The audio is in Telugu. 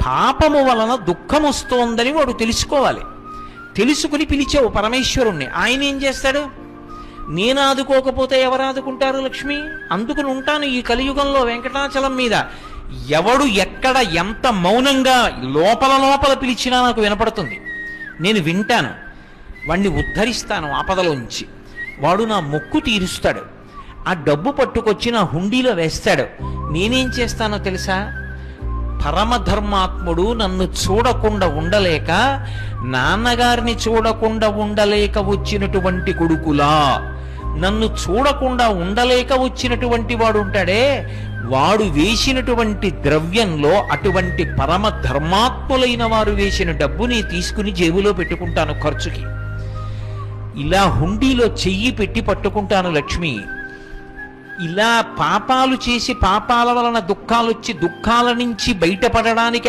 పాపము వలన దుఃఖం వస్తోందని వాడు తెలుసుకోవాలి. తెలుసుకుని పిలిచావు పరమేశ్వరుణ్ణి. ఆయన ఏం చేస్తాడు? నేను ఆదుకోకపోతే ఎవరు ఆదుకుంటారు లక్ష్మి? అందుకుని ఉంటాను ఈ కలియుగంలో వెంకటాచలం మీద. ఎవడు ఎక్కడ ఎంత మౌనంగా లోపల లోపల పిలిచినా నాకు వినపడుతుంది. నేను వింటాను, వాణ్ణి ఉద్ధరిస్తాను ఆపదలోంచి. వాడు నా మొక్కు తీరుస్తాడు. ఆ డబ్బు పట్టుకొచ్చి నా హుండీలో వేస్తాడు. నేనేం చేస్తానో తెలుసా? పరమధర్మాత్ముడు నన్ను చూడకుండా ఉండలేక, నాన్నగారిని చూడకుండా ఉండలేక వచ్చినటువంటి కొడుకులా నన్ను చూడకుండా ఉండలేక వచ్చినటువంటి వాడు ఉంటాడే, వాడు వేసినటువంటి ద్రవ్యంలో అటువంటి పరమ ధర్మాత్ములైన వారు వేసిన డబ్బుని తీసుకుని జేబులో పెట్టుకుంటాను ఖర్చుకి. ఇలా హుండీలో చెయ్యి పెట్టి పట్టుకుంటాను లక్ష్మి. ఇలా పాపాలు చేసి పాపాల వలన దుఃఖాలు వచ్చి దుఃఖాల నుంచి బయటపడడానికి